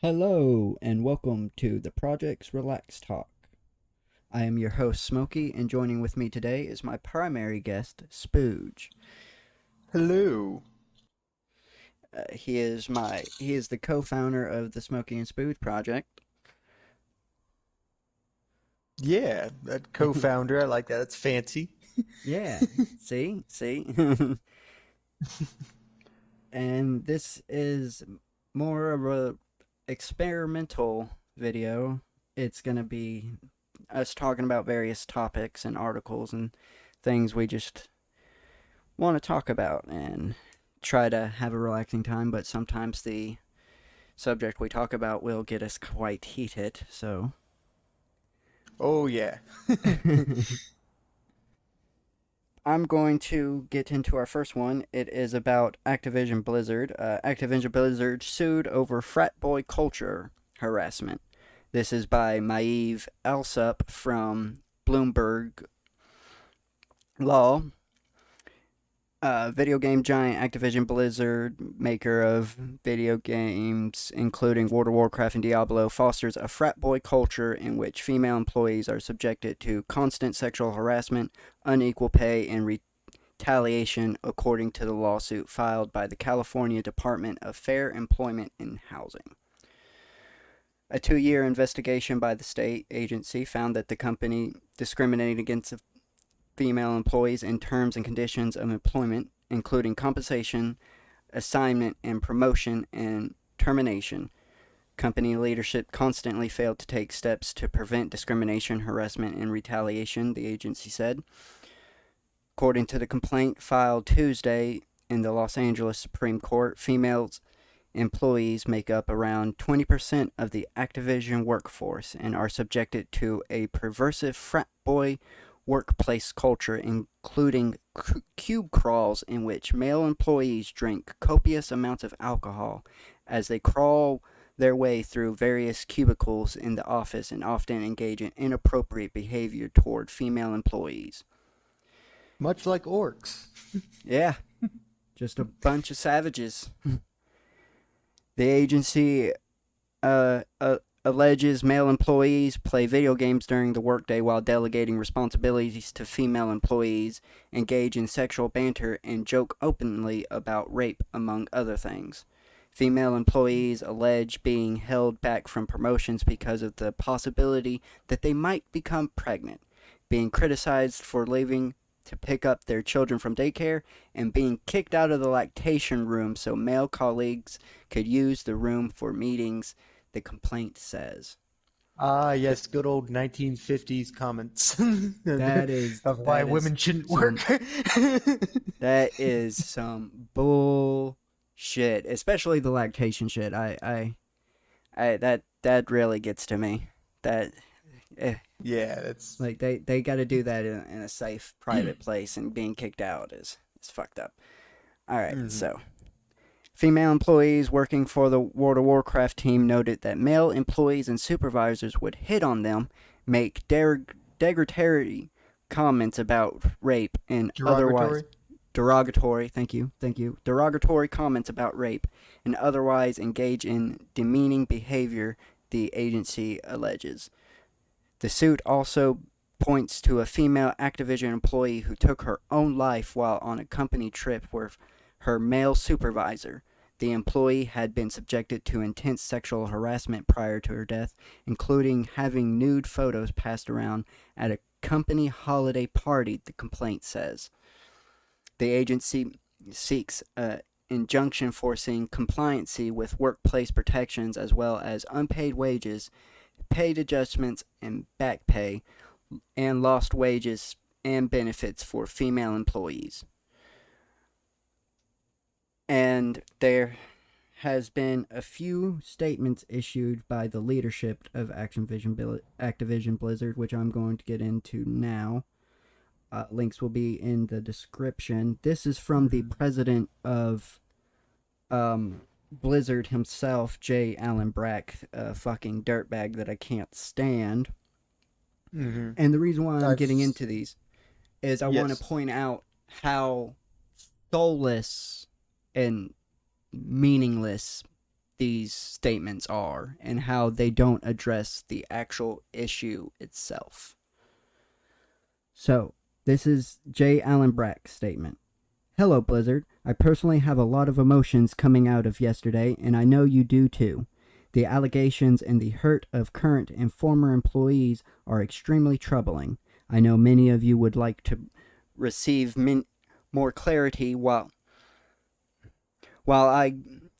Hello, and welcome to the Project's Relax Talk. I am your host, Smokey, and joining with me today is my primary guest, Spooge. Hello. He is the co-founder of the Smokey and Spooge project. Yeah, that co-founder, I like that. It's fancy. Yeah, see? And this is more of a experimental video. It's gonna be us talking about various topics and articles and things we just want to talk about and try to have a relaxing time, but sometimes the subject we talk about will get us quite heated, so. Oh yeah. I'm going to get into our first one. It is about Activision Blizzard. Activision Blizzard sued over frat boy culture harassment. This is by Maeve Alsup from Bloomberg Law. Video game giant Activision Blizzard, maker of video games including World of Warcraft and Diablo, fosters a frat boy culture in which female employees are subjected to constant sexual harassment, unequal pay, and retaliation, according to the lawsuit filed by the California Department of Fair Employment and Housing. A 2-year investigation by the state agency found that the company discriminated against female employees in terms and conditions of employment, including compensation, assignment, and promotion and termination. Company leadership constantly failed to take steps to prevent discrimination, harassment, and retaliation, the agency said. According to the complaint filed Tuesday in the Los Angeles Supreme Court, female employees make up around 20% of the Activision workforce and are subjected to a pervasive frat boy workplace culture, including cube crawls in which male employees drink copious amounts of alcohol as they crawl their way through various cubicles in the office and often engage in inappropriate behavior toward female employees. Much like orcs. Yeah, just a bunch of savages. The agency alleges male employees play video games during the workday while delegating responsibilities to female employees, engage in sexual banter, and joke openly about rape, among other things. Female employees allege being held back from promotions because of the possibility that they might become pregnant, being criticized for leaving to pick up their children from daycare, and being kicked out of the lactation room so male colleagues could use the room for meetings, the complaint says. Ah, Th- yes, good old 1950s comments that is of why that is women shouldn't work. some that is some bullshit, especially the lactation shit. I that really gets to me. That eh, Yeah, that's like they got to do that in a safe private place, and being kicked out is fucked up. All right, Mhm. so female employees working for the World of Warcraft team noted that male employees and supervisors would hit on them, make derogatory comments about rape, and otherwise derogatory. derogatory comments about rape, and otherwise engage in demeaning behavior, the agency alleges. The suit also points to a female Activision employee who took her own life while on a company trip with her male supervisor. The employee had been subjected to intense sexual harassment prior to her death, including having nude photos passed around at a company holiday party, the complaint says. The agency seeks an injunction forcing compliancy with workplace protections as well as unpaid wages, paid adjustments, and back pay, and lost wages and benefits for female employees. And there has been a few statements issued by the leadership of Activision Blizzard, which I'm going to get into now. Links will be in the description. This is from the Mhm. president of Blizzard himself, J. Allen Brack, a fucking dirtbag that I can't stand. Mhm. And the reason why I'm I've getting into these is I want to yes. point out how soulless and meaningless these statements are and how they don't address the actual issue itself. So, this is J. Allen Brack's statement. Hello, Blizzard. I personally have a lot of emotions coming out of yesterday, and I know you do too. The allegations and the hurt of current and former employees are extremely troubling. I know many of you would like to receive more clarity while I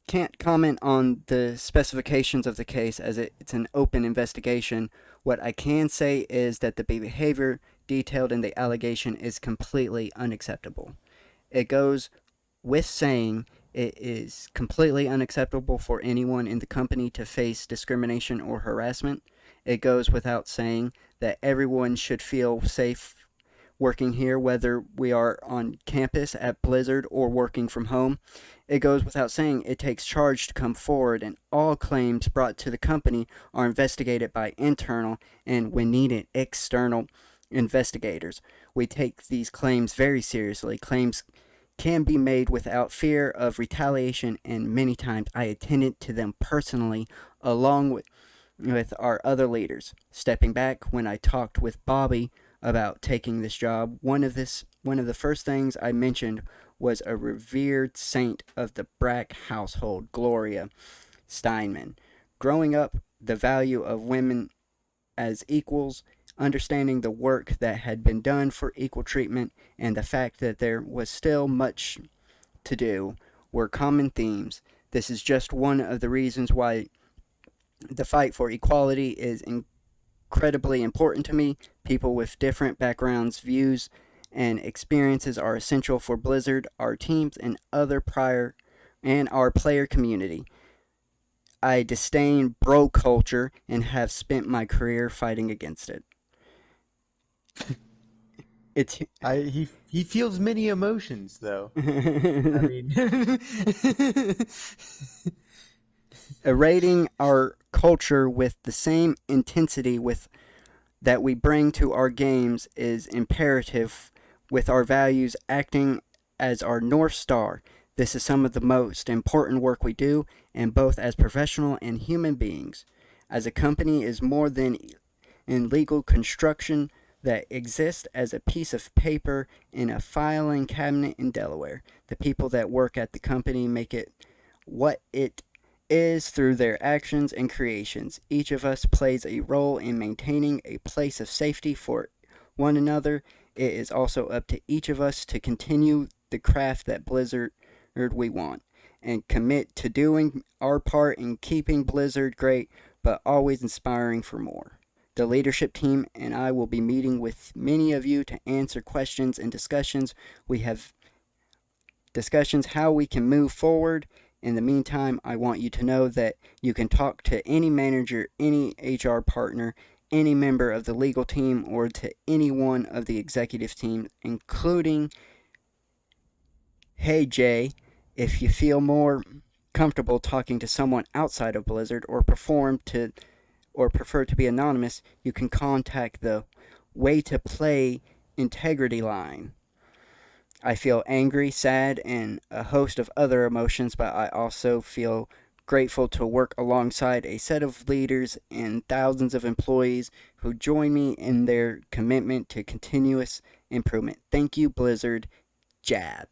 can't comment on the specifications of the case as it's an open investigation. What I can say is that the behavior detailed in the allegation is completely unacceptable. It goes with saying it is completely unacceptable for anyone in the company to face discrimination or harassment. It goes without saying that everyone should feel safe working here, whether we are on campus at Blizzard or working from home. It goes without saying it takes charge to come forward, and all claims brought to the company are investigated by internal and, when needed, external investigators. We take these claims very seriously. Claims can be made without fear of retaliation, and many times I attended to them personally along with our other leaders. Stepping back, when I talked with Bobby about taking this job, one of the first things I mentioned was a revered saint of the Brack household, Gloria Steinman. Growing up, the value of women as equals, understanding the work that had been done for equal treatment, and the fact that there was still much to do were common themes. This is just one of the reasons why the fight for equality is incredibly important to me. People with different backgrounds, views, and experiences are essential for Blizzard, our teams, and our player community. I disdain bro culture and have spent my career fighting against it. It's He feels many emotions though. I mean, Erating our culture with the same intensity that we bring to our games is imperative, with our values acting as our North Star. This is some of the most important work we do, and both as professional and human beings. As a company is more than in legal construction that exists as a piece of paper in a filing cabinet in Delaware. The people that work at the company make it what it is through their actions and creations. Each of us plays a role in maintaining a place of safety for one another. It is also up to each of us to continue the craft that Blizzard we want and commit to doing our part in keeping Blizzard great, but always inspiring for more. The leadership team and I will be meeting with many of you to answer questions and discussions how we can move forward. In the meantime, I want you to know that you can talk to any manager, any HR partner, any member of the legal team, or to any one of the executive team, including, hey Jay, if you feel more comfortable talking to someone outside of Blizzard or prefer to be anonymous, you can contact the Way to Play integrity line. I feel angry, sad, and a host of other emotions, but I also feel grateful to work alongside a set of leaders and thousands of employees who join me in their commitment to continuous improvement. Thank you, Blizzard. Jab.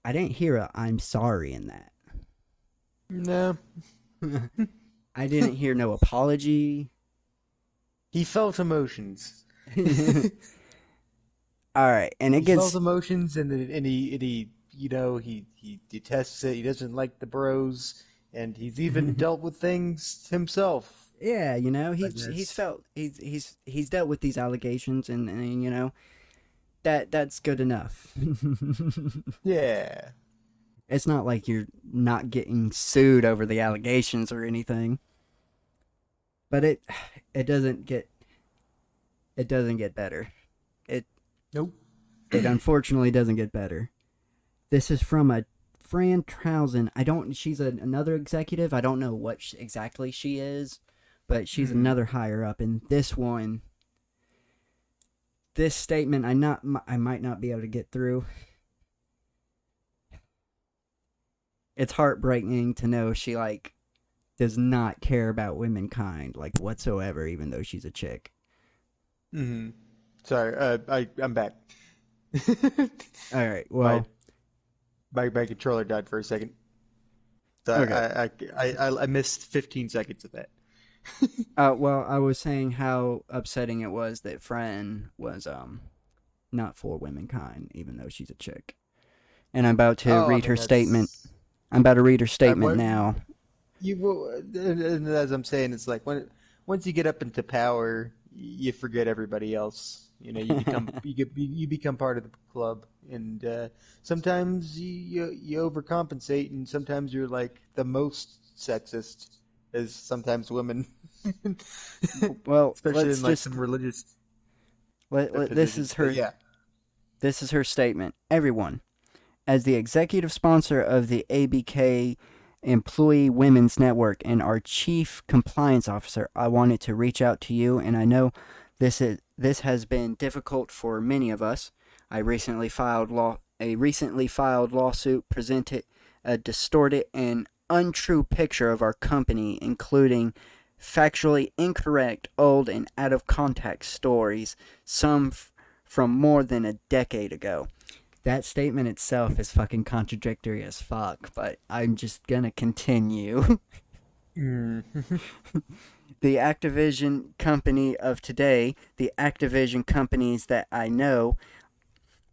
I didn't hear a I'm sorry in that. no. I didn't hear no apology. He felt emotions. All right, and it He felt gets emotions, and he he detests it. He doesn't like the bros, and he's even dealt with things himself. yeah, I he's guess. felt he's dealt with these allegations, and that's good enough. Yeah. It's not like you're not getting sued over the allegations or anything, but it doesn't get better. It Nope. it unfortunately doesn't get better. This is from a Fran Trausen. She's another executive. I don't know what exactly she is, but she's another higher up. And this statement, I might not be able to get through. it's heartbreaking to know she like does not care about womankind like whatsoever, even though she's a chick. Hmm. Sorry, I'm back. All right, My well, my controller died for a second, so okay. I missed 15 seconds of that. Well, I was saying how upsetting it was that Fran was not for womankind, even though she's a chick. And I'm about to Oh, I read mean her statement. that's I'm about to read her statement what now. you will, and as I'm saying, it's like once you get up into power, you forget everybody else. You know, you become part of the club, and sometimes you overcompensate, and sometimes you're like the most sexist, as sometimes women, Well, especially let's in like just some religious this positions. is But her yeah. statement. Everyone, as the executive sponsor of the ABK Employee Women's Network and our chief compliance officer, I wanted to reach out to you, and I know this has been difficult for many of us. A recently filed lawsuit presented a distorted and untrue picture of our company, including factually incorrect, old, and out of context stories, some from more than a decade ago. That statement itself is fucking contradictory as fuck, but I'm just gonna continue. Mm. The Activision company of today, the Activision companies that I know,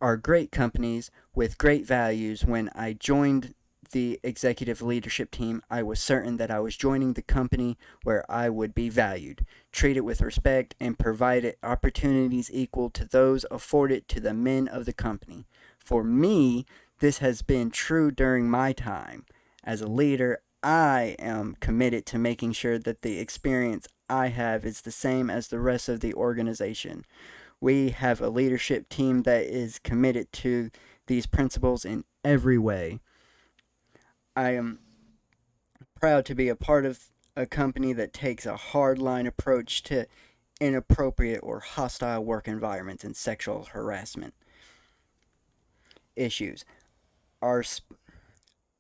are great companies with great values. When I joined the executive leadership team, I was certain that I was joining the company where I would be valued, treated with respect, and provided opportunities equal to those afforded to the men of the company. For me, this has been true during my time. As a leader, I am committed to making sure that the experience I have is the same as the rest of the organization. We have a leadership team that is committed to these principles in every way. I am proud to be a part of a company that takes a hardline approach to inappropriate or hostile work environments and sexual harassment issues. Our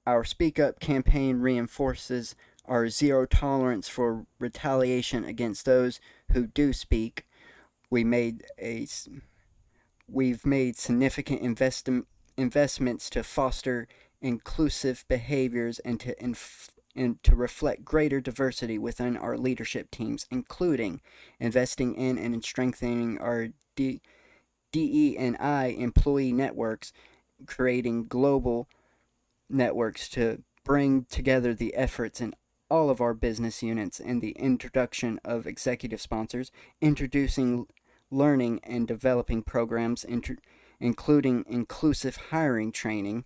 our Speak Up campaign reinforces our zero tolerance for retaliation against those who do speak. We made a we've made significant investments to foster inclusive behaviors and to reflect greater diversity within our leadership teams, including investing in and strengthening our DE&I employee networks, creating global networks to bring together the efforts in all of our business units, and the introduction of executive sponsors, introducing learning and developing programs, including inclusive hiring training,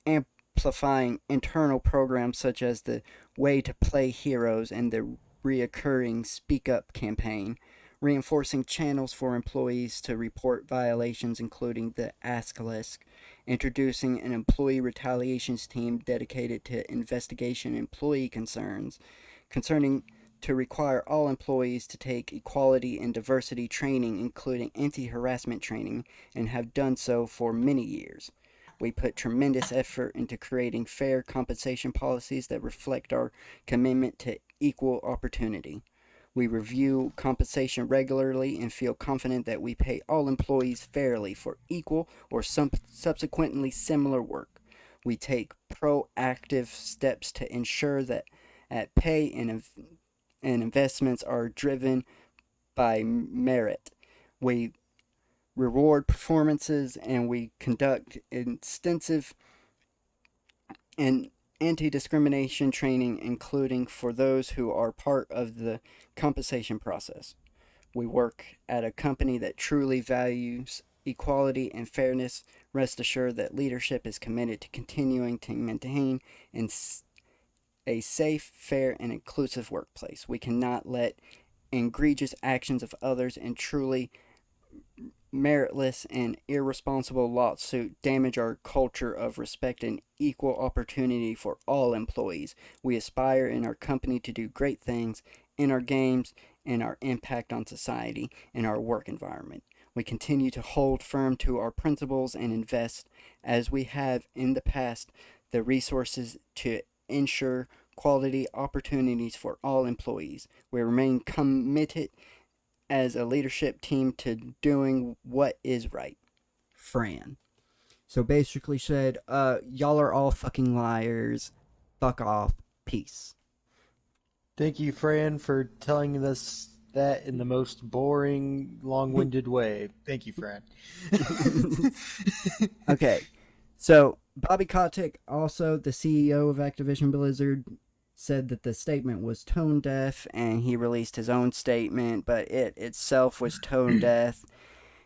amplifying internal programs such as the Way to Play Heroes and the reoccurring Speak Up campaign, reinforcing channels for employees to report violations, including the Ask List, introducing an employee retaliations team dedicated to investigation employee concerning to require all employees to take equality and diversity training, including anti harassment training, and have done so for many years. We put tremendous effort into creating fair compensation policies that reflect our commitment to equal opportunity. We review compensation regularly and feel confident that we pay all employees fairly for equal or subsequently similar work. We take proactive steps to ensure that pay and investments are driven by merit. We reward performances, and we conduct extensive and anti discrimination training, including for those who are part of the compensation process. We work at a company that truly values equality and fairness. Rest assured that leadership is committed to continuing to maintain a safe, fair, and inclusive workplace. We cannot let egregious actions of others and truly meritless and irresponsible lawsuit damage our culture of respect and equal opportunity for all employees. We aspire in our company to do great things in our games and our impact on society and our work environment. We continue to hold firm to our principles and invest, as we have in the past, the resources to ensure quality opportunities for all employees. We remain committed as a leadership team to doing what is right. Fran. So basically said, y'all are all fucking liars. Fuck off. Peace. Thank you, Fran, for telling us that in the most boring, long-winded way. Thank you, Fran. Okay. So Bobby Kotick, also the CEO of Activision Blizzard, said that the statement was tone deaf, and he released his own statement, but it itself was tone deaf.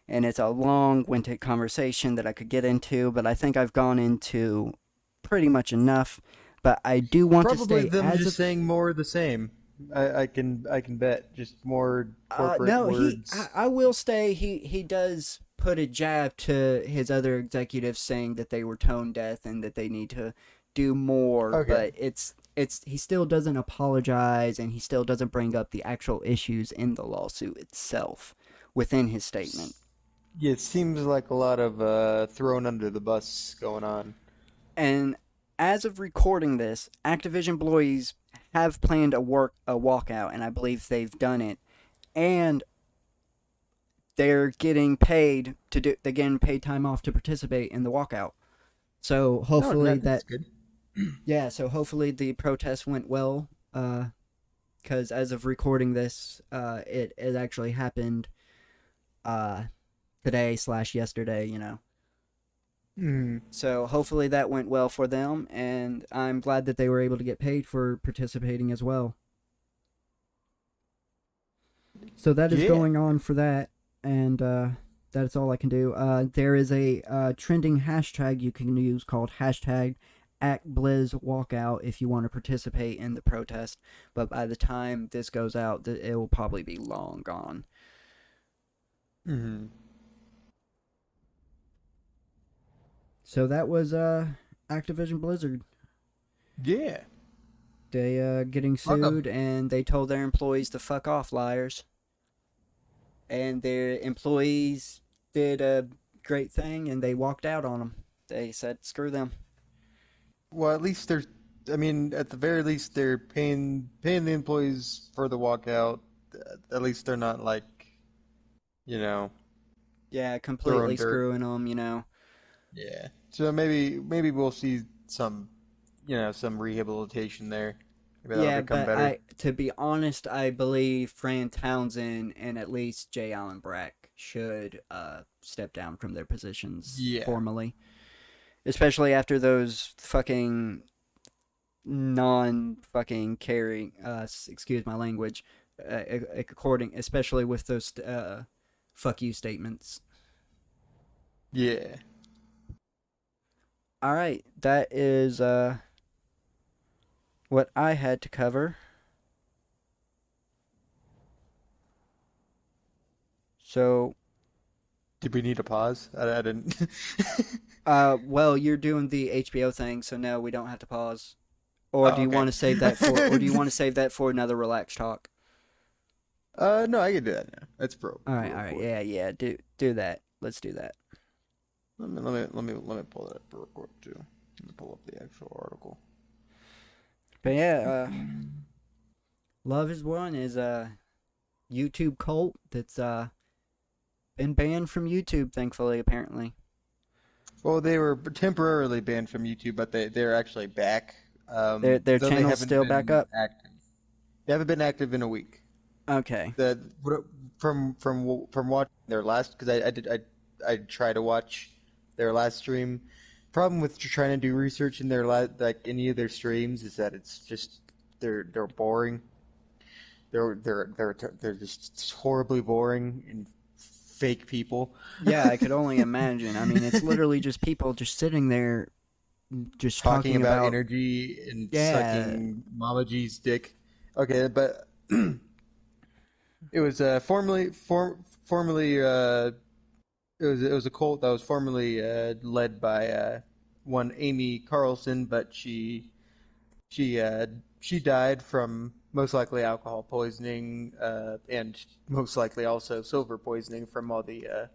And it's a long-winded conversation that I could get into, but I think I've gone into pretty much enough. But I do want to Probably stay them as just of saying more of the same. I can bet just more corporate no, words. I will stay. He does put a jab to his other executives saying that they were tone deaf and that they need to do more. Okay. But it's he still doesn't apologize, and he still doesn't bring up the actual issues in the lawsuit itself within his statement. Yeah, it seems like a lot of thrown under the bus going on. And as of recording this, Activision employees have planned a walkout, and I believe they've done it. And they're getting paid to do. They're getting paid time off to participate in the walkout. So No, hopefully that's that, good. yeah. So hopefully the protest went well. Because as of recording this, it actually happened. Uh, Today slash yesterday. Mm. So hopefully that went well for them, and I'm glad that they were able to get paid for participating as well. So that is Yeah. going on for that, and that's all I can do. There is a trending hashtag you can use called hashtag ActBlizzWalkout if you want to participate in the protest. But by the time this goes out, it will probably be long gone. Mm. So that was Activision Blizzard. Yeah. They getting Fuck 'em. sued, and they told their employees to fuck off, liars. And their employees did a great thing, and they walked out on them. They said, "Screw them." Well, at least they're. I mean, at the very least, they're paying the employees for the walkout. At least they're not like, you know, Yeah, throwing completely dirt. screwing them. Yeah. So maybe we'll see some, some rehabilitation there. Maybe that'll Yeah, become but better. to be honest, I believe Fran Townsend and at least J. Allen Brack should step down from their positions Yeah. formally, especially after those fucking non fucking caring. Excuse my language. According, especially with those fuck you statements. Yeah. All right, that is what I had to cover. So, Did we need a pause? I didn't. well, you're doing the HBO thing, so no, we don't have to pause. Or do Oh, you okay. want to save that for? Or do you want to save that for another relaxed talk? No, I can do that now. That's All real right, quick. yeah. Do that. Let's do that. Let me pull that up real quick too. Let me pull up the actual article. But yeah, Love is One is a YouTube cult that's been banned from YouTube, thankfully. Apparently, Well, they were temporarily banned from YouTube, but they're actually back. their Though they channel's haven't still back been up. active. They haven't been active in a week. Okay. The from watching their last, because I try to watch their last stream. Problem with trying to do research in their like any of their streams is that it's just they're boring. They're just horribly boring and fake people. Yeah, I could only imagine. I mean, it's literally just people just sitting there, just Talking talking about about. energy and Yeah, sucking Mama G's dick. Okay, but it was formerly it was a cult that was formerly led by one Amy Carlson, but she died from most likely alcohol poisoning and most likely also silver poisoning from all the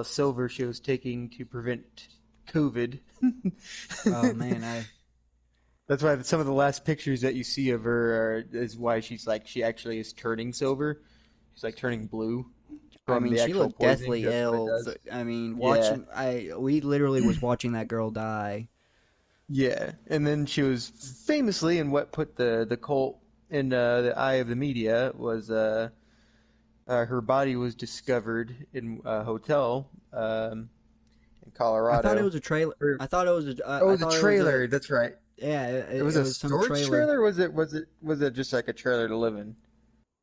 silver she was taking to prevent COVID. Oh man, I That's why some of the last pictures that you see of her is why she actually is turning silver. She's like turning blue I from mean the she actual looked poisoning. deathly That's what it ill. does. I mean, Yeah, we literally was watching that girl die. yeah. And then she was famously, and what put the cult in the eye of the media was her body was discovered in a hotel in I thought it Colorado. was a trailer. Or, I thought it was a. oh, I the thought it was a. trailer. That's right. Yeah, It was it a was some storage trailer. trailer. Was it just like a trailer to live in?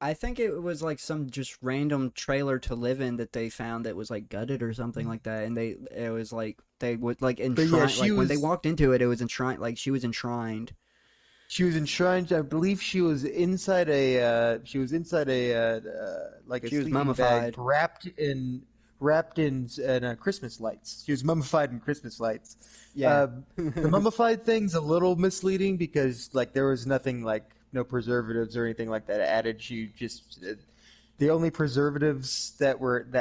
I think it was like some just random trailer to live in that they found that was like gutted or something like that, and it was like they would like But yeah, enshrine like when they walked into it, it was enshrined like she was enshrined. she was enshrined. I believe she was inside like a She was sleeping bag mummified. wrapped in Christmas lights. She was mummified in Christmas lights. Yeah. Uh, the mummified thing's a little misleading because like there was nothing like no preservatives or anything like that added. She just the only preservatives that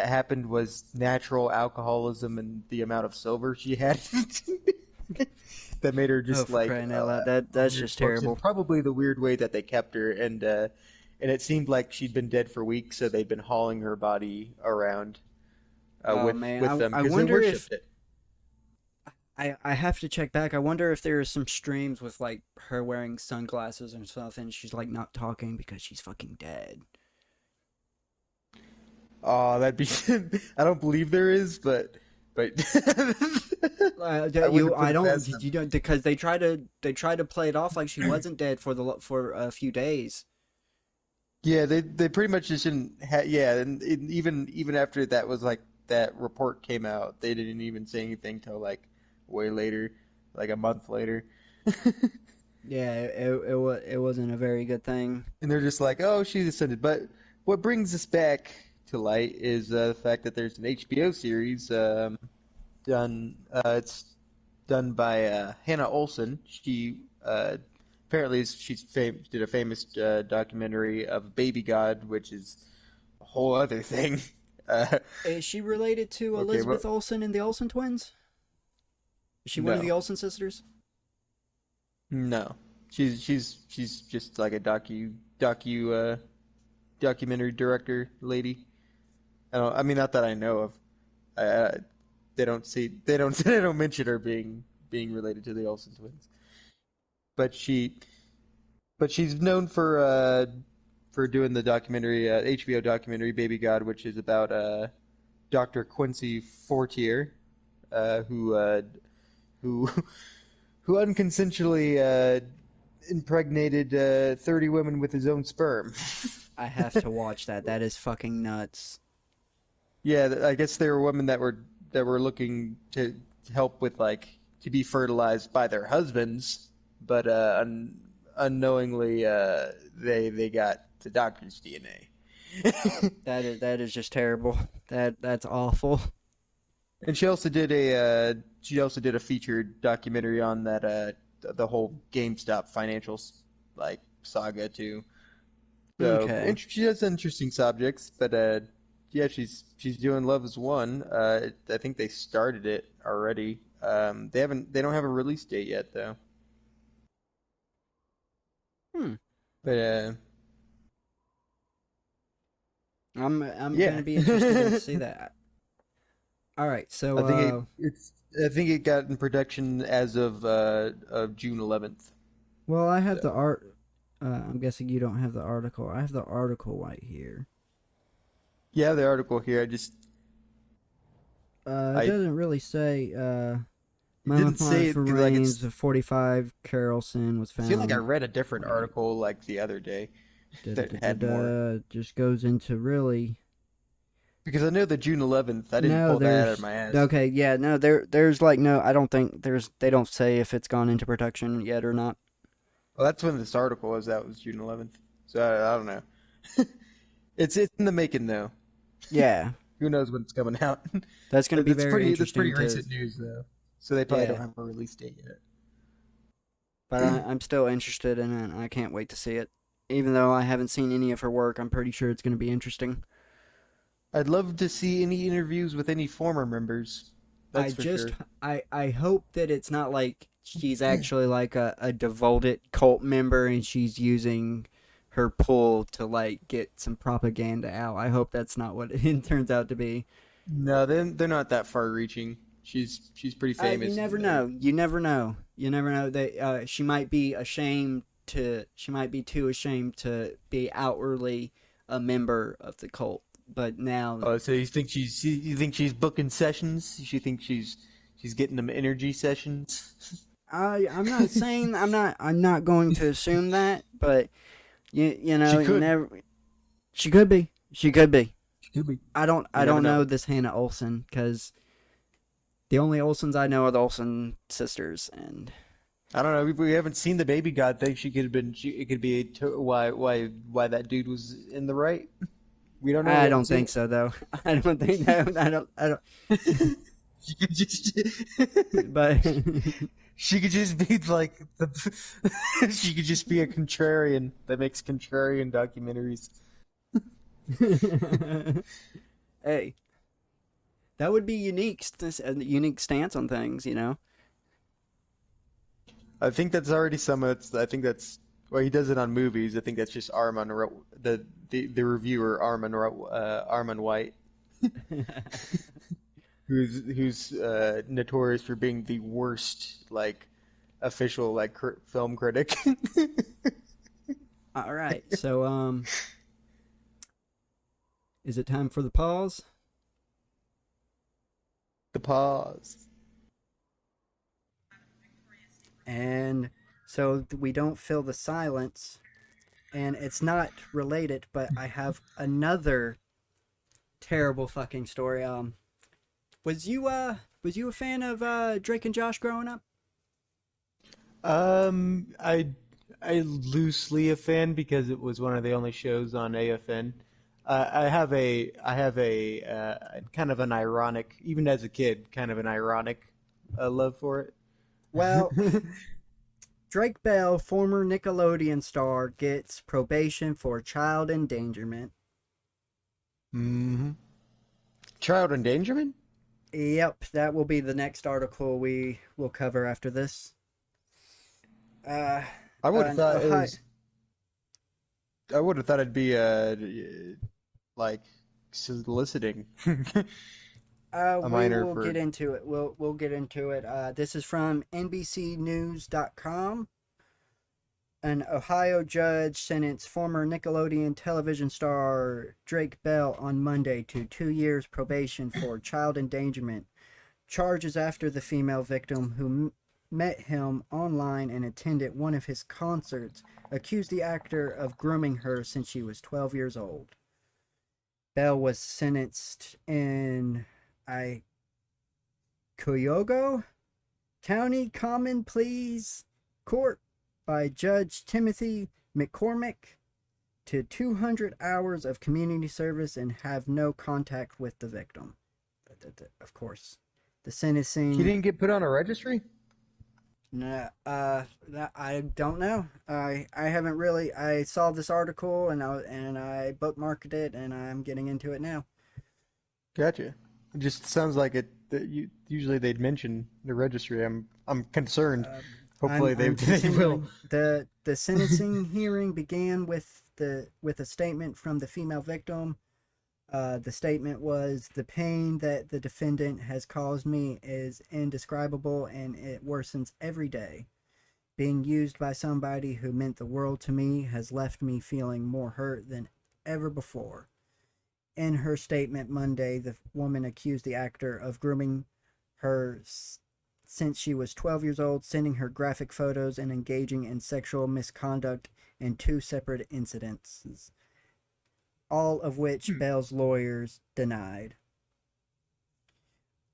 happened was natural alcoholism and the amount of silver she had. That made her Oh, just for like crying out loud! a That's weird just corpse, and terrible. probably the weird way that they kept her, and it seemed like she'd been dead for weeks, so they'd been hauling her body around Oh with man, them I because they wonder if worshipped it. I have to check back. I wonder if there are some streams with like her wearing sunglasses and stuff, and she's like not talking because she's fucking dead. Oh, that'd be. I don't believe there is, but I wouldn't put I it don't past them. you don't because they try to play it off like she wasn't dead for a few days. Yeah, they pretty much just didn't. Yeah, and even after that was like that report came out, they didn't even say anything till like way later, like a month later. Yeah, it wasn't a very good thing. And they're just like, oh, she's ascended. But what brings us back to light is the fact that there's an HBO series done. It's done by Hannah Olsen. She apparently did a famous documentary of Baby God, which is a whole other thing. Uh, Is she related to okay, well, Elizabeth Olsen and the Olsen twins? Is she one of the no, Olsen sisters? no, she's just like a documentary director lady. I mean, not that I know of. Uh, they don't mention her being related to the Olsen twins. But she's known for doing the documentary HBO documentary Baby God, which is about Dr. Quincy Fortier, who who who unconsensually impregnated 30 women with his own sperm. I have to watch that. That is fucking nuts. Yeah, I guess they were women that were looking to help with like to be fertilized by their husbands, but unknowingly they got the doctor's DNA. That is just terrible. That's awful. And she also did a featured documentary on that the whole GameStop financial like saga too. So Okay. she has interesting subjects, but yeah, she's doing Love Is One. I think they started it already. They don't have a release date yet though. Hmm. But I'm yeah, gonna be interested in to see that. All right. I So think I think it got in production as of June 11th. well, I have So the art. I'm guessing you don't have the article. I have the article right here. yeah, the article here. It I doesn't really say. it didn't say Mammoth it like remains of 45 Carolson was I feel like I found. read a different 28. article like the other day Da, da, that da, da, had more. da, just goes into really. Because I know the June 11th. I didn't No, pull that out of there's my ass. okay. Yeah, no, there's like no. I don't think there's. They don't say if it's gone into production yet or not. Well, that's when this article was out, was June 11th. So I don't know. It's in the making though. Yeah, Who knows when it's coming out? that's gonna be very That's interesting pretty to. recent news though. So they probably don't Yeah, have a release date yet. but I'm still interested in it. And I can't wait to see it. Even though I haven't seen any of her work, I'm pretty sure it's gonna be interesting. I'd love to see any interviews with any former members. I That's for just sure. I hope that it's not like she's actually like a devoted cult member and she's using her pull to like get some propaganda out. I hope that's not what it turns out to be. No, they're not that far reaching. She's pretty You famous. never And, know. You never know. You never know that she might be ashamed to. She might be too ashamed to be outwardly a member of the cult. But now, oh, so you think she's booking sessions? You think she's getting them energy sessions? I'm not saying I'm not going to assume that, but you know She you could. never. She could be. She could be. She could be. I You never don't know. know this Hannah Olsen because the only Olsens I know are the Olsen sisters, and I don't know. We haven't seen the baby god thing. She could have been. It could be why that dude was in the right. We don't know. We I haven't don't seen think so though. I don't think that. I don't. it. She could just. But She could just be like the. She could just be a contrarian that makes contrarian documentaries. hey, that would be unique. A unique stance on things, you know. I think that's already some. I think that's. Well, he does it on movies. I think that's just the reviewer Armand White, who's notorious for being the worst like official like film critic. All right, so is it time for the pause? The pause. And so we don't feel the silence, and it's not related, but I have another terrible fucking story. Was you a fan of Drake and Josh growing up? Um, I I loosely a fan because it was one of the only shows on AFN. I have a kind of an ironic, even as a kid, kind of an ironic love for Well, it. Drake Bell, former Nickelodeon star, gets probation for child endangerment. hmm Child endangerment? Yep, that will be the next article we will cover after this. Uh, I would have an thought it Ohio. was. I would have thought it'd be like soliciting a We minor will get for. into it. We'll get into it. This is from NBCNews.com. An Ohio judge sentenced former Nickelodeon television star Drake Bell on Monday to 2 years probation for child endangerment charges after the female victim, who met him online and attended one of his concerts, accused the actor of grooming her since she was 12 years old. Bell was sentenced in Cuyahoga County Common Pleas Court by Judge Timothy McCormick to 200 hours of community service and have no contact with the victim. Of course, the He sentencing. didn't get put on a registry? No, I don't know. I haven't really. I saw this article and I bookmarked it and I'm getting into it now. Gotcha. It just sounds like it. That usually they'd mention the registry. I'm concerned. Uh, Hopefully they I'm they will. continuing. The sentencing hearing began with a statement from the female victim. The statement was, "The pain that the defendant has caused me is indescribable and it worsens every day. Being used by somebody who meant the world to me has left me feeling more hurt than ever before." In her statement Monday, the woman accused the actor of grooming her since she was 12 years old, sending her graphic photos and engaging in sexual misconduct in two separate incidences, all of which Hmm. Bell's lawyers denied.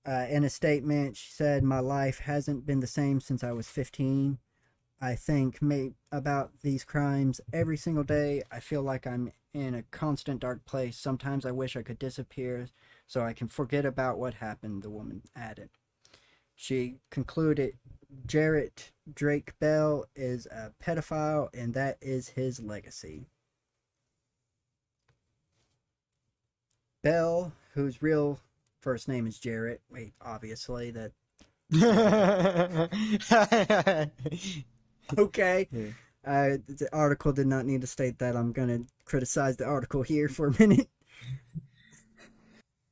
In a statement, she said, "My life hasn't been the same since I was 15. I think about these crimes every single day. I feel like I'm in a constant dark place. Sometimes I wish I could disappear so I can forget about what happened," the woman added. She concluded, "Jarrett Drake Bell is a pedophile and that is his legacy." Bell, whose real first name is Jarrett. Wait, obviously that can't be. Okay. Yeah. The article did not need to state that. I'm gonna criticize the article here for a minute.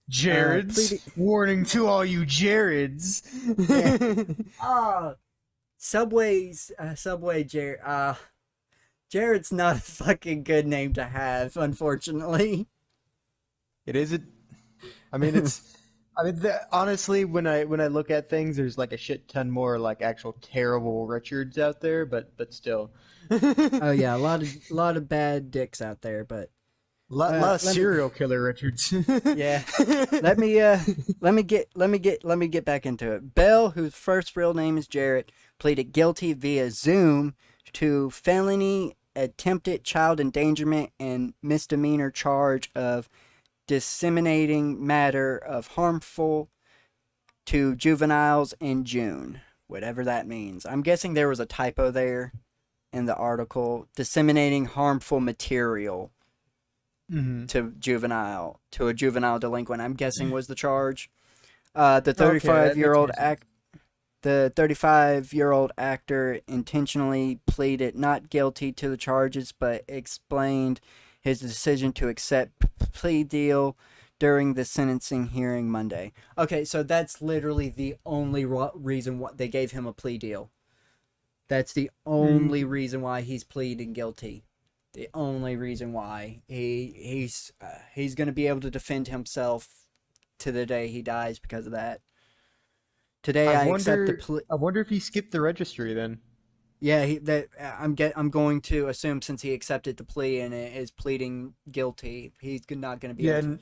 Jareds, Pleading. warning to all you Jareds. Yeah. Ah, Subway Jared. Jared's not a fucking good name to have, unfortunately. It isn't. I mean, it's. I mean, honestly, when I look at things, there's like a shit ton more like actual terrible Richards out there, but still, Oh yeah, a lot of bad dicks out there, but lot of let me serial killer Richards. yeah. Let me get back into it. Bell, whose first real name is Jarrett, pleaded guilty via Zoom to felony attempted child endangerment and misdemeanor charge of disseminating matter of harmful to juveniles in June. Whatever that means. I'm guessing there was a typo there in the article. Disseminating harmful material Hmm. to a juvenile delinquent, I'm guessing was the charge. The Okay, that 35 year makes old more sense. the 35-year-old actor intentionally pleaded not guilty to the charges, but explained his decision to accept plea deal during the sentencing hearing Monday. Okay, so that's literally the only reason why they gave him a plea deal. That's the only Mm, reason why he's pleading guilty. The only reason why he's going to be able to defend himself to the day he dies because of that. Today I I accept the wonder. plea. I wonder if he skipped the registry then. Yeah, I'm going to assume since he accepted the plea and is pleading guilty, he's not going to be Yeah, able to.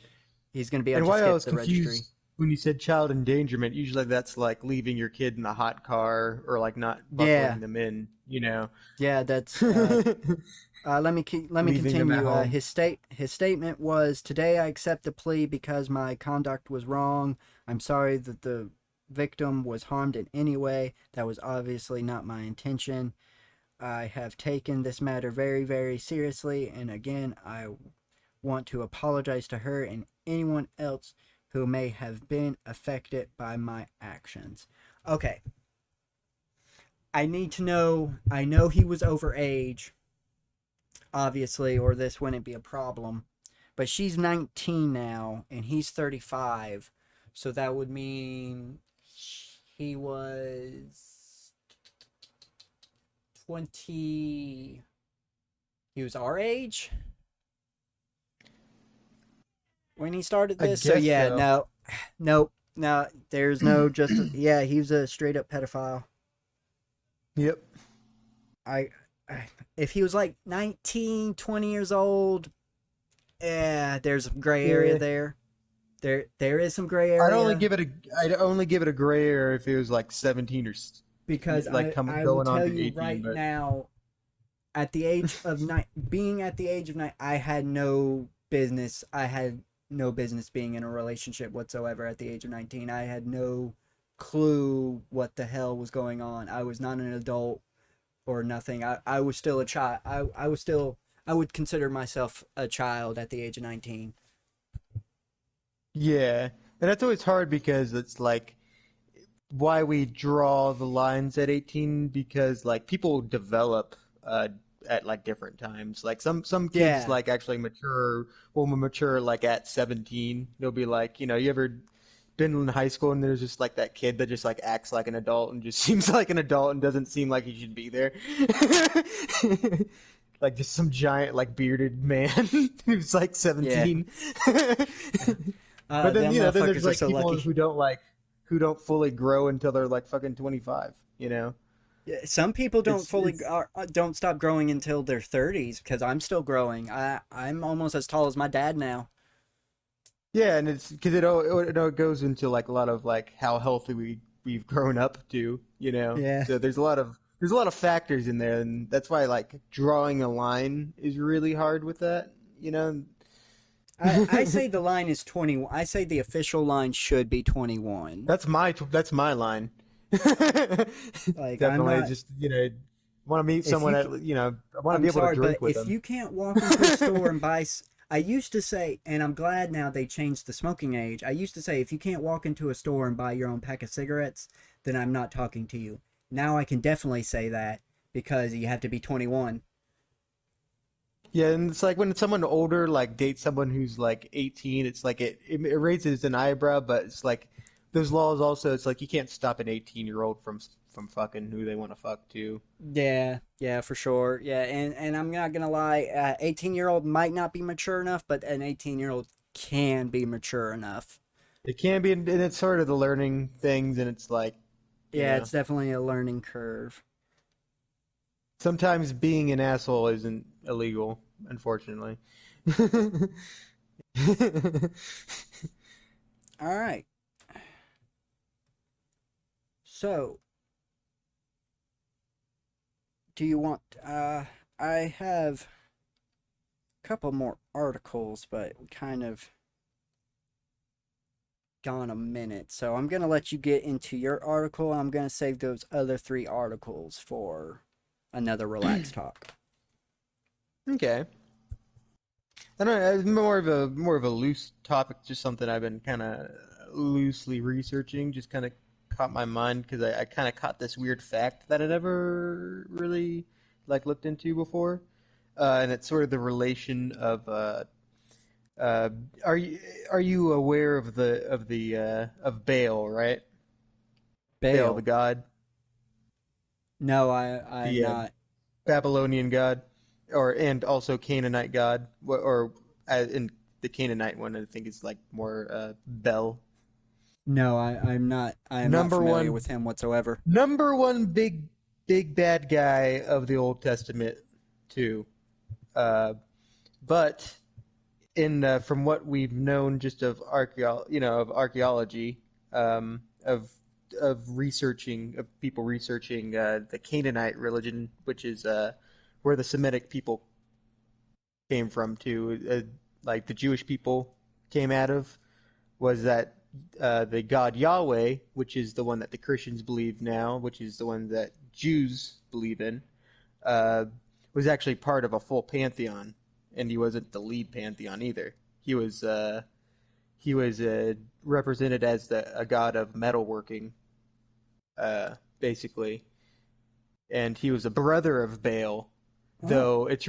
He's going to be able and to why I skip was the registry. confused when you said child endangerment, usually that's like leaving your kid in a hot car or like not Yeah, buckling them in, you know, yeah, that's let me leaving them at continue. home. His statement was, "Today I accept the plea because my conduct was wrong. I'm sorry that the victim was harmed in any way. That was obviously not my intention. I have taken this matter very, very seriously, and again, I want to apologize to her and anyone else who may have been affected by my actions." Okay, I need to know. I know he was over age, obviously, or this wouldn't be a problem. But she's 19 now, and he's 35. So that would mean he was 20. He was our age when he started I this. So guess yeah, so. no, nope, no. There's no just. Yeah, he was a straight up pedophile. Yep. I, if he was like 19, 20 years old, yeah, there's a gray area Yeah. there. There is some gray I'd only area give it a I'd only give it a gray area if it was like 17 or because like I coming I will going on tell to you 18, right but now, at the age of nine, being at the age of nine, I had no business. I had no business being in a relationship whatsoever at the age of 19. I had no clue what the hell was going on. I was not an adult or nothing. I was still a child. I was still, I would consider myself a child at the age of 19. yeah. And that's always hard because it's like why we draw the lines at 18 because like people develop at like different times. Like some kids Yeah. like actually will mature like at 17. They'll be like, you ever been in high school and there's just like that kid that just like acts like an adult and just seems like an adult and doesn't seem like he should be there. Like just some giant like bearded man who's like Yeah. 17. But then Them then there's motherfuckers are like so people lucky. who don't fully grow until they're like fucking 25, you know? Yeah, some people don't fully It's don't stop growing until their 30s because I'm still growing. I'm almost as tall as my dad now. yeah, and it's because it all goes into like a lot of like how healthy we've grown up to, you know? Yeah. So there's a lot of factors in there, and that's why like drawing a line is really hard with that, you know? I say the line is 20. I say the official line should be 21. That's my line. Like I'm Definitely not. just, want to meet If someone you at, I want to be I'm able to sorry, but drink with if them. you can't walk into a store and buy I used to say, and I'm glad now they changed the smoking age. I used to say, if you can't walk into a store and buy your own pack of cigarettes, then I'm not talking to you. Now I can definitely say that because you have to be 21. Yeah, and it's like when someone older like dates someone who's like 18, it's like it raises an eyebrow, but it's like those laws also. It's like you can't stop an 18-year-old from fucking who they want to fuck too. Yeah, yeah, for sure. Yeah, and I'm not gonna lie, 18-year-old might not be mature enough, but an 18-year-old can be mature enough. It can be, and it's sort of the learning things, and it's like, you Yeah, know, it's definitely a learning curve. sometimes being an asshole isn't illegal, unfortunately. All right. So, do you want I have a couple more articles, but we kind of gone a minute. So, I'm going to let you get into your article. I'm going to save those other 3 articles for another relaxed talk. Okay. I don't know, it's more of a loose topic, just something I've been kind of loosely researching, just kind of caught my mind because I kind of caught this weird fact that I never really like looked into before, and it's sort of the relation of uh, are you aware of the of Baal, right? Baal, the Bail. god, No, I'm the not. Babylonian god, or and also Canaanite god, or in the Canaanite one, I think is like more Bel. No, I'm not. I am not Number familiar one, with him whatsoever. number one big bad guy of the Old Testament too. Uh, but in from what we've known just of of archaeology, of researching of people researching the Canaanite religion, which is where the Semitic people came from too, like the Jewish people came out of, was that the God Yahweh, which is the one that the Christians believe now, which is the one that Jews believe in, uh, was actually part of a full pantheon, and he wasn't the lead pantheon either. He was represented as a god of metalworking, basically, and he was a brother of Baal. Oh, Though it's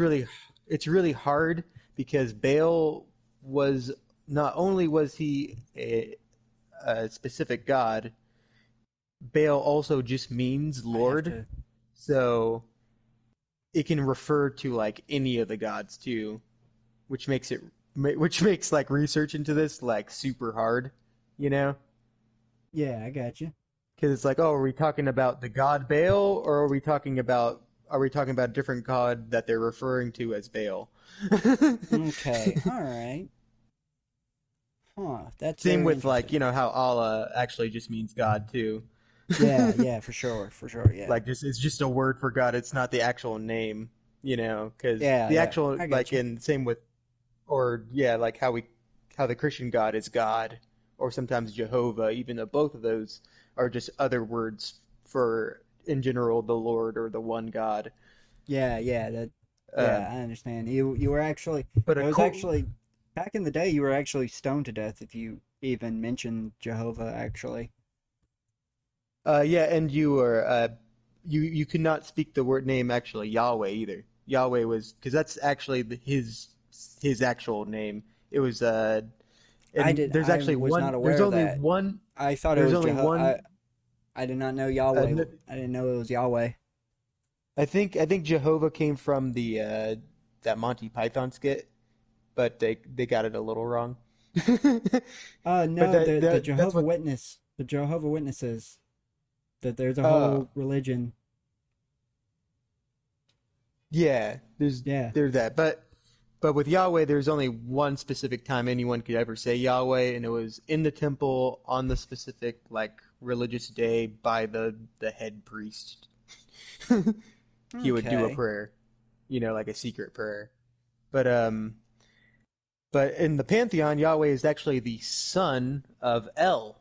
really hard because Baal was not only was he a specific god, Baal also just means I have Lord, to. so it can refer to like any of the gods too, which makes which makes like research into this like super hard, you know? Yeah, I got you. Because it's like, oh, are we talking about the god Baal, or are we talking about a different god that they're referring to as Baal? Okay, all right. Huh, that's Same very with like interesting. how Allah actually just means God too. Yeah, yeah, for sure, yeah. Like just it's just a word for God. It's not the actual name, because Yeah, the yeah, actual I got like you. in same with or yeah, like how the Christian God is God, or sometimes Jehovah. Even though both of those are just other words for in general the Lord or the one God. Yeah, Uh, yeah, I understand. You were actually, but it a was cool, actually, back in the day, you were actually stoned to death if you even mentioned Jehovah, actually. yeah, and you could not speak the word name actually Yahweh either. Yahweh was because that's actually his actual name. It was and there's I actually was not one. aware of that. I thought it There's was only one. I did not know Uh, Yahweh. n- I didn't know it was Yahweh. I think Jehovah came from the that Monty Python skit, but they got it a little wrong. But No, the that's what. The Jehovah Witnesses, that there's a Uh, whole religion. yeah, Yeah. there's that, but with Yahweh, there's only one specific time anyone could ever say Yahweh, and it was in the temple on the specific like religious day by the head priest. He would do a Okay. prayer, like a secret prayer. But but in the pantheon, Yahweh is actually the son of El,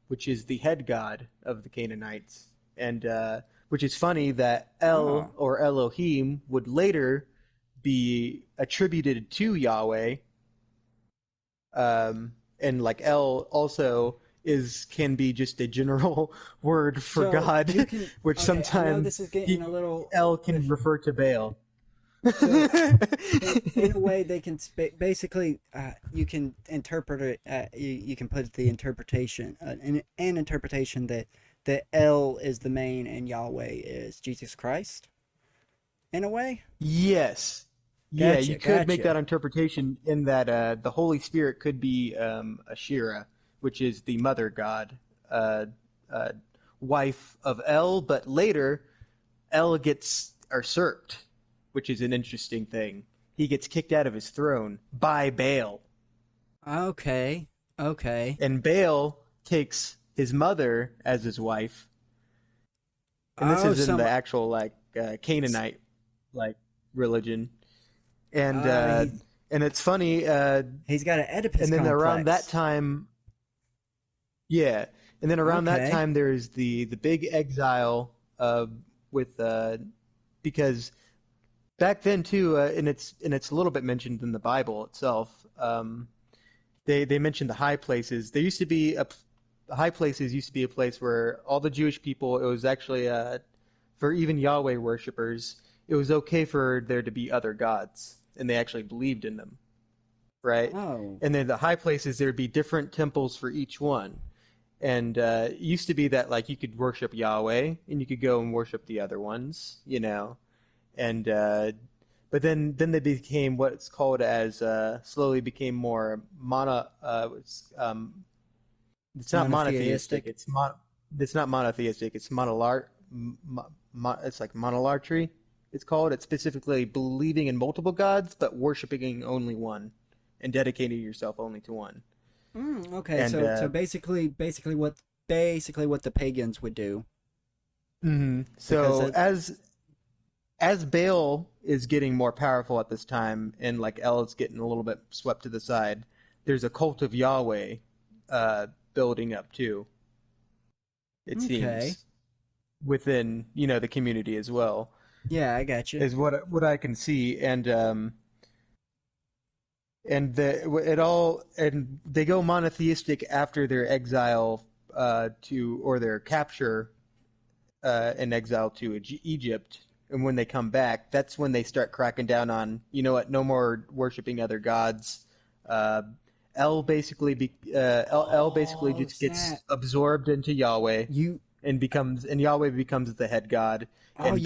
which is the head god of the Canaanites, and which is funny that Oh. El or Elohim would later be attributed to Yahweh, and like El also is can be just a general word for So you God, can. which Okay, I know sometimes this is getting a little. El can If refer to Baal. so, in a way, they can basically you can interpret it. You can put the interpretation an interpretation that El is the main and Yahweh is Jesus Christ. In a way, Yes. Yeah, you gotcha, could make that gotcha. interpretation in that the Holy Spirit could be Ashira, which is the mother god, uh, uh, wife of El, but later El gets usurped, which is an interesting thing. He gets kicked out of his throne by Baal, Okay, okay. and Baal takes his mother as his wife, and this Oh, is in the some. actual like Canaanite like religion. and Uh, uh, he and it's funny. he's got an Oedipus And then around that complex. time, yeah, and then around that Okay. time, there's the big exile with because back then too, and it's a little bit mentioned in the Bible itself. They mentioned the high places. There used to be the high places used to be a place where all the Jewish people. It was actually for even Yahweh worshippers. It was okay for there to be other gods, and they actually believed in them, right? Oh. And then the high places, there'd be different temples for each one. And it used to be that like you could worship Yahweh and you could go and worship the other ones, you know. And but then they became what's called as slowly became more it's not monotheistic. Monotheistic. It's not monotheistic. It's it's like monolatry. It's called. It's specifically believing in multiple gods but worshiping only one, and dedicating yourself only to one. Okay, And so basically what the pagans would do because so as Baal is getting more powerful at this time, and like El is getting a little bit swept to the side, there's a cult of Yahweh building up too. It okay. seems within the community as well, Yeah, I got you. is what I can see. And it all and they go monotheistic after their exile to or their capture in exile to Egypt. And when they come back, that's when they start cracking down on, you know what, no more worshiping other gods. Uh, El basically Oh, just gets snap. absorbed into Yahweh You and Yahweh becomes the head god, oh and you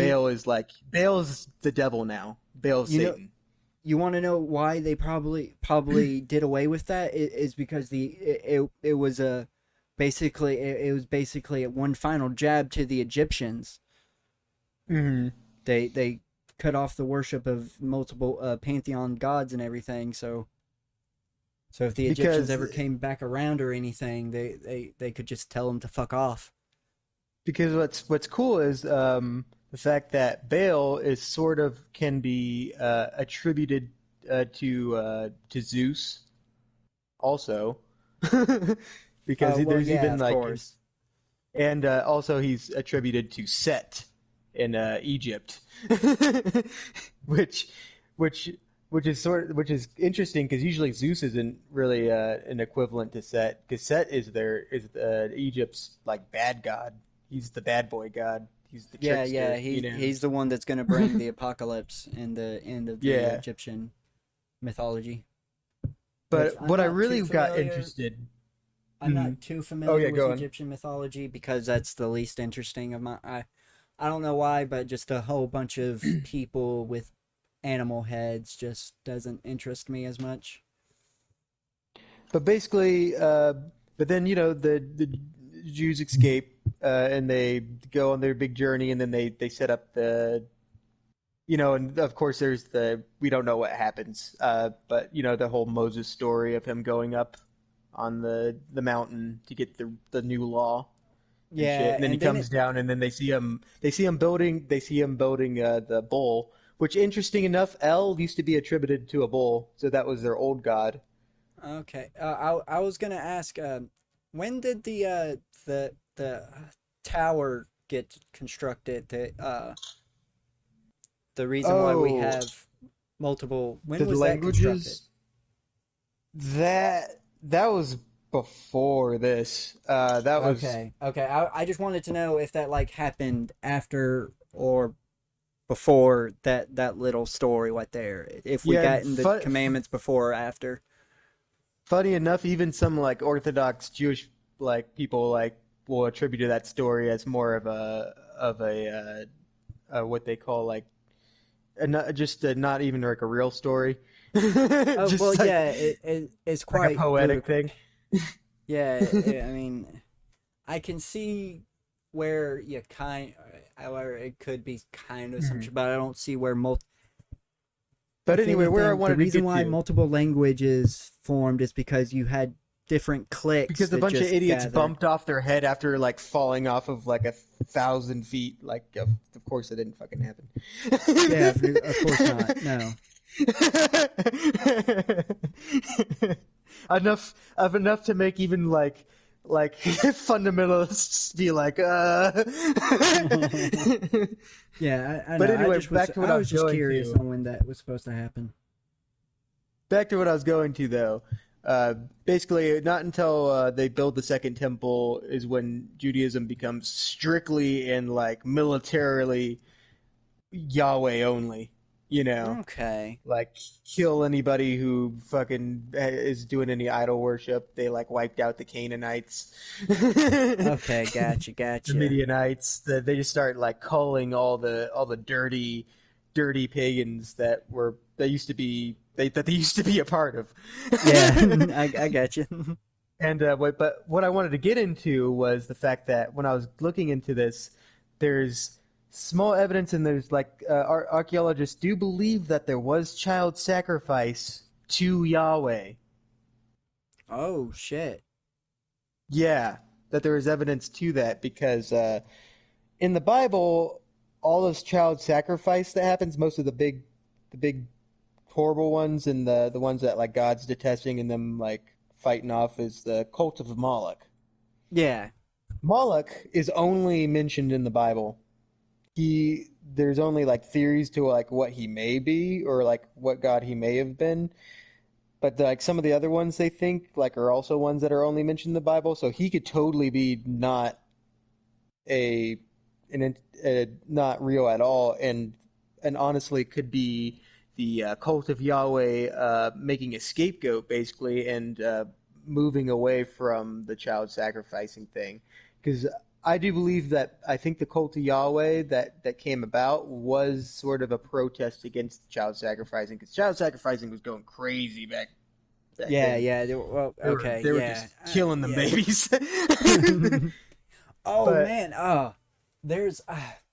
Baal's the devil now. Baal's you know Satan. you want to know why they probably did away with that is because it was a basically it was basically one final jab to the Egyptians. hmm They cut off the worship of multiple pantheon gods and everything. So if the Egyptians Because ever came back around or anything, they could just tell them to fuck off. what's cool is the fact that Baal is sort of can be attributed to Zeus also, because Well, there's yeah, even of like course. and also he's attributed to Set in Egypt, which which which is interesting because usually Zeus isn't really an equivalent to Set, because Set is Egypt's like bad god. He's the bad boy god. He's the Yeah, trickster, yeah. He's the one that's gonna bring the apocalypse in the end of the Yeah, Egyptian mythology. Which but what I really got interested. I'm Mhm. not too Oh familiar yeah, with go on. Egyptian mythology because that's the least interesting of my. I don't know why, but just a whole bunch of people with animal heads just doesn't interest me as much. But basically, but then the Jews escape and they go on their big journey, and then they set up and of course there's the we don't know what happens, but the whole Moses story of him going up on the mountain to get the new law and shit, Yeah, and then he and then comes it. down, and then they see him building the bull, which interesting enough, El used to be attributed to a bull, so that was their old god. Okay, I was gonna ask, when did the tower get constructed? The reason why we Oh, have multiple. When the was that constructed? languages that that was before this. That was Okay, okay. I just wanted to know if that like happened after or before that little story right there. If we yeah. got in the commandments before or after. Funny enough, even some like Orthodox Jewish like people like will attribute that story as more of a what they call like just not even like a real story, Oh well, just yeah. It's like a quite poetic ludicrous. thing. Yeah, I mean, I can see where you however, it could be kind of Mhm. assumption, but I don't see where But if anyway, where I anything, the wanted to reason get why to, multiple languages formed is because you had different cliques because a that bunch of just idiots gathered. bumped off their head after like falling off of like 1,000 feet. Like, of course, it didn't fucking happen. Yeah, of course not. No. enough to make even like fundamentalists be like Yeah, I But know. anyway, back to what I I was was just going curious to. on when that was supposed to happen. Back to what I was going to though. Uh, Basically, not until they build the second temple is when Judaism becomes strictly and like militarily Yahweh only. You know, Okay. like kill anybody who fucking is doing any idol worship. They like wiped out the Canaanites, the Okay, gotcha. Midianites. They just start like culling all the dirty pagans that used to be that they used to be a part of. Yeah, I got you. And but what I wanted to get into was the fact that when I was looking into this, there's small evidence and there's like archaeologists do believe that there was child sacrifice to Yahweh. Oh shit. Yeah, that there is evidence to that because in the Bible, all this child sacrifice that happens, most of the big horrible ones and the ones that like God's detesting and them like fighting off is the cult of Moloch. Yeah. Moloch is only mentioned in the Bible. There's only like theories to like what he may be or like what god he may have been, but like some of the other ones they think like are also ones that are only mentioned in the Bible. So he could totally be not a not real at all, and honestly could be the cult of Yahweh making a scapegoat basically and moving away from the child sacrificing thing. Because I do believe that I think the cult of Yahweh that came about was sort of a protest against child sacrificing because child sacrificing was going crazy back Yeah, then. yeah. Well, They were okay, they were yeah. just killing them Yeah. babies. Oh But man, there's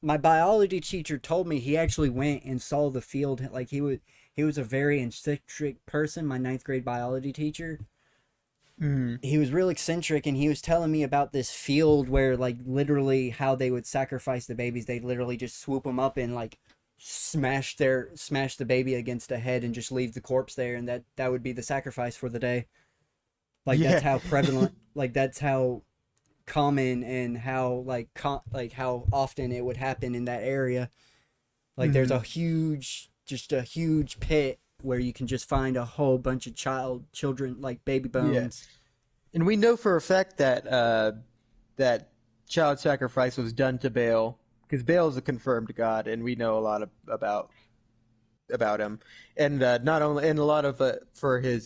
my biology teacher told me he actually went and saw the field. Like he was a very eccentric person. My ninth grade biology teacher. mm, He was real eccentric, and he was telling me about this field where like literally how they would sacrifice the babies. They literally just swoop them up and like smash the baby against a head and just leave the corpse there, and that would be the sacrifice for the day. Like that's yeah. how prevalent. Like that's how common and how like how often it would happen in that area. Like there's Mhm. a huge pit where you can just find a whole bunch of children like baby Yeah, bones. and we know for a fact that that child sacrifice was done to Baal because Baal is a confirmed god, and we know a lot about him, and not only and a lot of for his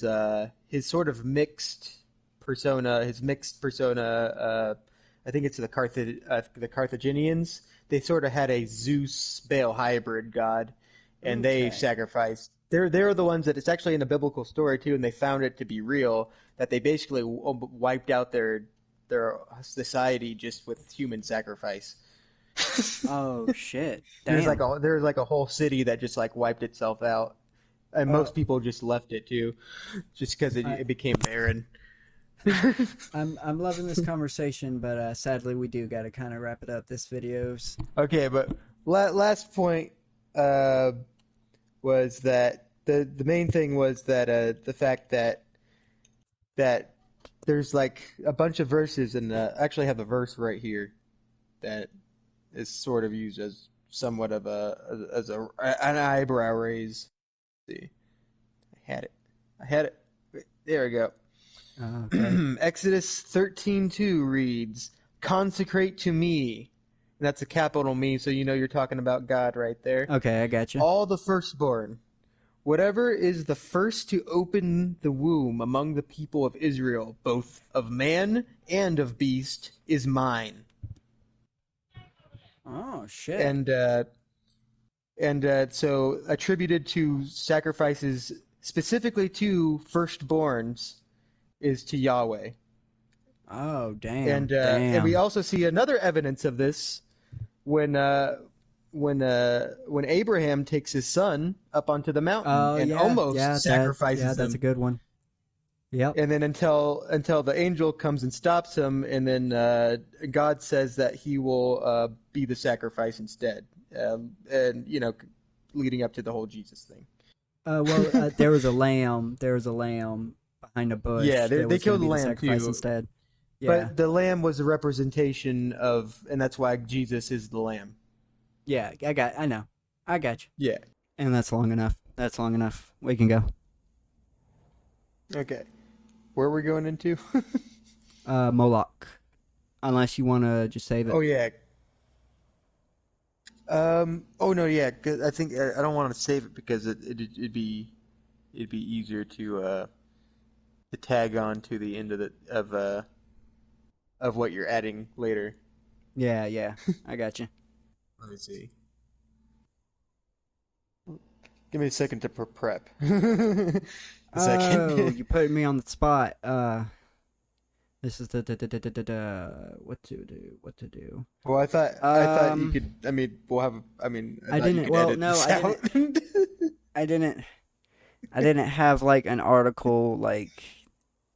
sort of mixed persona, his mixed persona. I think it's the Carthaginians. They sort of had a Zeus Baal hybrid god, and they Okay. sacrificed. They're the ones that it's actually in a biblical story too, and they found it to be real. That they basically wiped out their society just with human sacrifice. Oh shit. There's like Damn. a whole city that just like wiped itself out, and Uh most people just left it too, just because I it became barren. I'm loving this conversation, but sadly we do got to kind of wrap it up this videos. Okay, but last point uh, was that the main thing was that the fact that there's like a bunch of verses, and I actually have a verse right here that is sort of used as somewhat of an eyebrow raise. Let's see, I had it. There we go. Okay. Exodus 13:2 reads, "Consecrate to me." And that's a capital me, so you know you're talking about God right there. Okay, I gotcha. "All the firstborn, whatever is the first to open the womb among the people of Israel, both of man and of beast, is mine." Oh shit. And so attributed to sacrifices specifically to firstborns is to Yahweh. Oh damn, And we damn. also see another evidence of this when when Abraham takes his son up onto the mountain Oh and yeah, almost yeah, sacrifices that's a him. good one. Yep. And then until the angel comes and stops him, and then God says that he will be the sacrifice instead, and leading up to the whole Jesus thing. There was a lamb. There was a lamb behind a Yeah, bush that they was going to killed the be the lamb sacrifice too, instead. Yeah, but the lamb was a representation of, and that's why Jesus is the lamb. yeah. I know. I got you. Yeah. And that's long enough. That's long enough. We can go. Okay. Where are we going into? Moloch. Unless you want to just save it. Oh yeah. Oh no, yeah. 'Cause I think I don't want to save it because it'd be easier to tag on to the end of the of what you're adding later. Yeah, yeah. I got you. Let me see. Give me a second to prep. A Oh, second. you put me on the spot. This is what to do. What to do. Well, I thought you Um, could. I mean, we'll have. I mean, I I thought you didn't. could Well, edit no, this I out. didn't. I didn't. I didn't have like an article like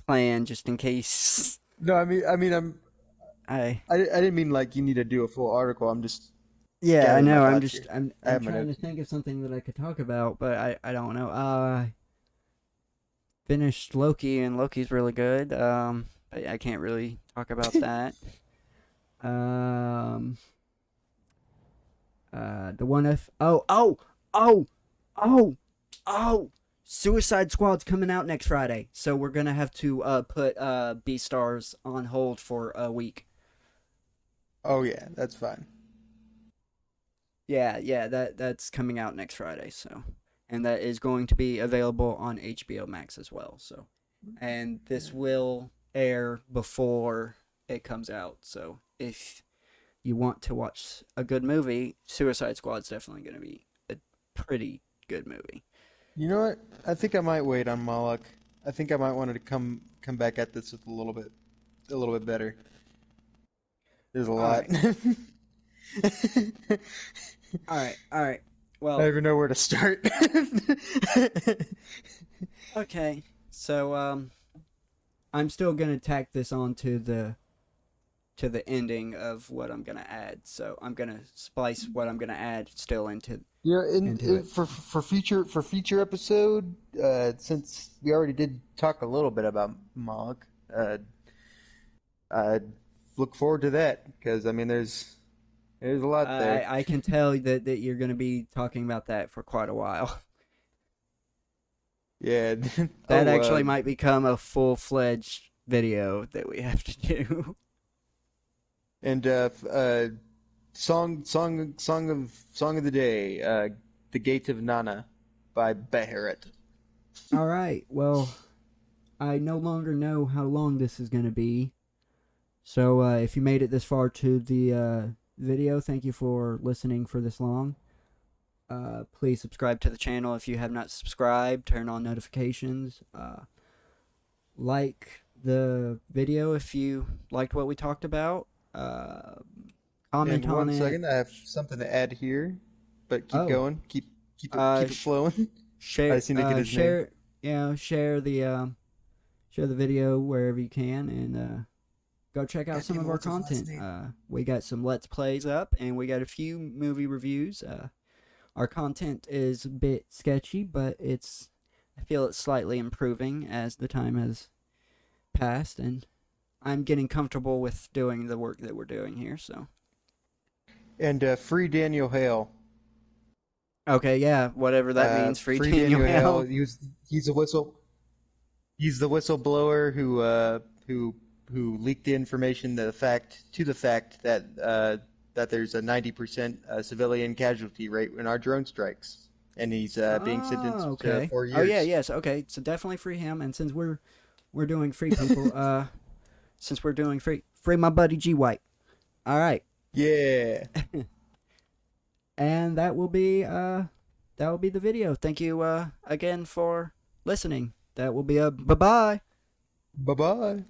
planned just in case. No, I I didn't mean like you need to do a full article. I'm just Yeah, I gathering my know. thoughts here. I I'm have my trying to notes. think of something that I could talk about, but I don't know. Finished Loki and Loki's really good. But I can't really talk about that. Um, the one if oh oh oh Suicide Squad's coming out next Friday, so we're gonna have to put B Stars on hold for a week. Oh yeah, that's fine. Yeah, yeah, that's coming out next Friday, so and that is going to be available on HBO Max as well. So, and this will air before it comes out. So, if you want to watch a good movie, Suicide Squad's definitely going to be a pretty good movie. You know what? I think I might wait on Moloch. I think I might want to come back at this with a little bit better. There's a All lot. right. All right. All right. I don't Well, even know where to start. okay. So I'm still going to tack this on to the ending of what I'm gonna add. So I'm gonna splice what I'm gonna add still Yeah, into it. for future episode, since we already did talk a little bit about Moloch, I look forward to that because I mean there's a lot there. I can tell that you're gonna be talking about that for quite a while. Yeah. That Oh, actually might become a full-fledged video that we have to do. and song of the day, "The Gate of Nana" by Beharit. All right. Well, I no longer know how long this is gonna be. So if you made it this far to the video, thank you for listening for this long. Please subscribe to the channel if you have not subscribed. Turn on notifications. Like the video if you liked what we talked about. And Comment on one it. second, I have something to add here, but keep Oh, going, uh, keep it flowing. I share, just need to get his name. share the video wherever you can, and go check out God some damn of it, our what's his last content. name? We got some Let's Plays up, and we got a few movie reviews. Our content is a bit sketchy, but I feel it's slightly improving as the time has passed, and I'm getting comfortable with doing the work that we're doing here. So, And free Daniel Hale. okay, yeah, whatever that means. Free Free Daniel Daniel Hale. Hale. He's a whistle. He's the whistleblower who leaked the information, the fact that there's a 90% civilian casualty rate in our drone strikes, and he's being Oh, sentenced to okay. 4 years. Yes. Okay. So definitely free him. And since we're doing free people, since we're doing free my buddy G White. All right. Yeah. And that will be the video. Thank you again for listening. That will be a bye bye. Bye bye.